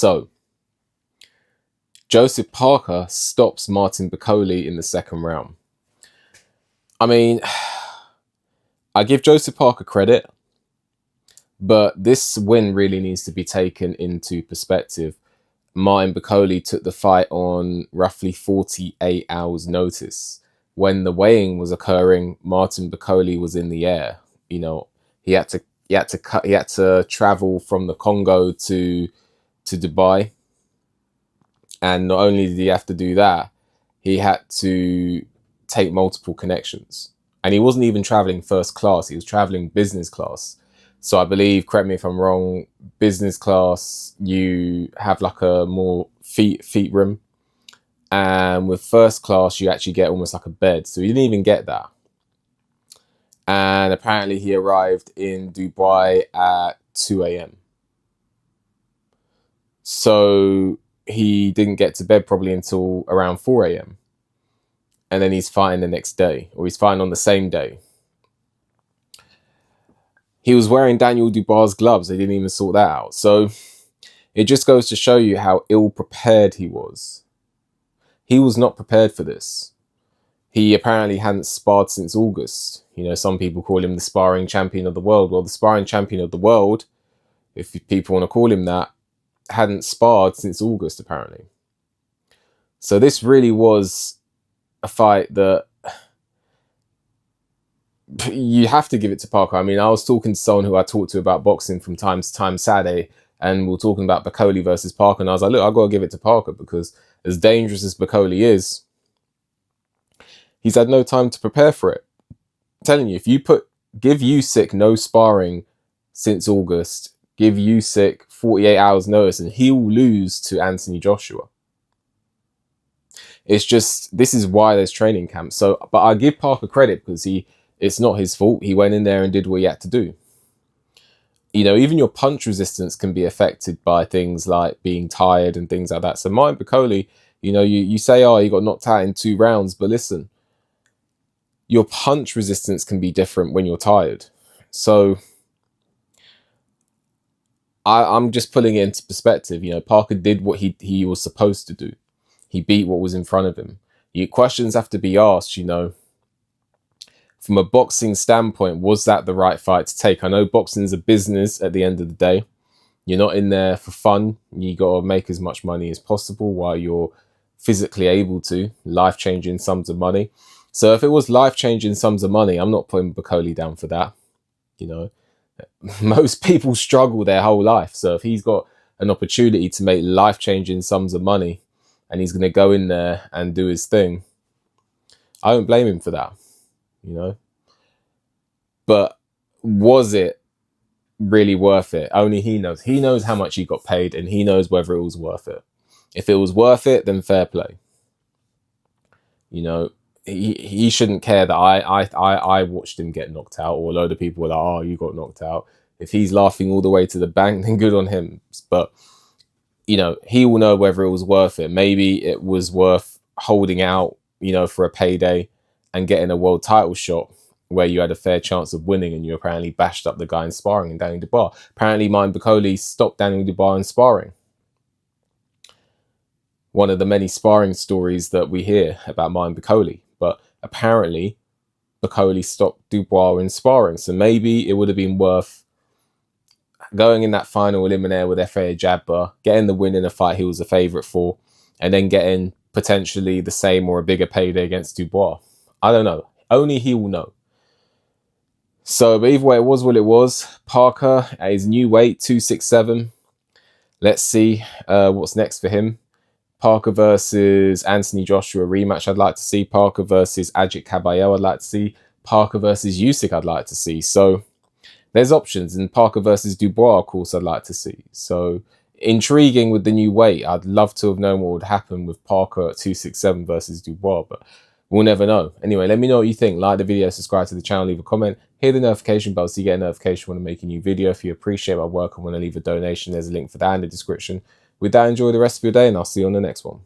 So Joseph Parker stops Martin Bakoke in the second round. I mean, I give Joseph Parker credit, but this win really needs to be taken into perspective. Martin Bakoke took the fight on roughly 48 hours notice. When the weighing was occurring, Martin Bakoke was in the air. You know, he had to travel from the Congo to Dubai. And not only did he have to do that, he had to take multiple connections. And he wasn't even traveling first class, he was traveling business class. So I believe, correct me if I'm wrong, business class, you have like a more feet room. And with first class, you actually get almost like a bed. So he didn't even get that. And apparently he arrived in Dubai at 2 a.m. So he didn't get to bed probably until around 4 a.m. And then he's fighting the next day, or he's fighting on the same day. He was wearing Daniel Dubois' gloves. They didn't even sort that out. So it just goes to show you how ill prepared he was. He was not prepared for this. He apparently hadn't sparred since August. You know, some people call him the sparring champion of the world. Well, the sparring champion of the world, if people want to call him that, hadn't sparred since August, apparently. So this really was a fight that you have to give it to Parker. I mean, I was talking to someone who I talked to about boxing from time to time Saturday, and we were talking about Bakoke versus Parker, and I was like, look, I've got to give it to Parker, because as dangerous as Bakoke is, he's had no time to prepare for it. I'm telling you, if you give Usyk no sparring since August, give Usyk 48 hours notice, and he will lose to Anthony Joshua. It's just, this is why there's training camps. So, but I give Parker credit, because it's not his fault. He went in there and did what he had to do. You know, even your punch resistance can be affected by things like being tired and things like that. So Martin Bakoke, you know, you say, oh, he got knocked out in 2 rounds, but listen, your punch resistance can be different when you're tired. So I'm just putting it into perspective. You know, Parker did what he was supposed to do. He beat what was in front of him. Your questions have to be asked, you know, from a boxing standpoint, was that the right fight to take? I know boxing's a business at the end of the day. You're not in there for fun. You got to make as much money as possible while you're physically able to. Life-changing sums of money. So if it was life-changing sums of money, I'm not putting Bakoke down for that. You know, most people struggle their whole life. So if he's got an opportunity to make life-changing sums of money and he's going to go in there and do his thing, I don't blame him for that. You know, but was it really worth it? Only he knows. He knows how much he got paid, and he knows whether it was worth it. If it was worth it, then fair play. You know, he shouldn't care that I watched him get knocked out, or a load of people were like, oh, you got knocked out. If he's laughing all the way to the bank, then good on him. But you know, he will know whether it was worth it. Maybe it was worth holding out, you know, for a payday and getting a world title shot where you had a fair chance of winning, and you apparently bashed up the guy in sparring, and Daniel Dubois. Apparently, Martin Bakoke stopped Daniel Dubois in sparring. One of the many sparring stories that we hear about Martin Bakoke. But apparently, Bakoke stopped Dubois in sparring. So maybe it would have been worth going in that final eliminator with Efe Ajagba, getting the win in a fight he was a favourite for, and then getting potentially the same or a bigger payday against Dubois. I don't know. Only he will know. So, but either way, it was what it was. Parker at his new weight, 267. Let's see what's next for him. Parker versus Anthony Joshua rematch, I'd like to see. Parker versus Ajit Caballero, I'd like to see. Parker versus Usyk, I'd like to see. So, there's options. And Parker versus Dubois, of course, I'd like to see. So, intriguing with the new weight. I'd love to have known what would happen with Parker at 267 versus Dubois, but we'll never know. Anyway, let me know what you think. Like the video, subscribe to the channel, leave a comment. Hit the notification bell so you get a notification when I make a new video. If you appreciate my work and want to leave a donation, there's a link for that in the description. With that, enjoy the rest of your day, and I'll see you on the next one.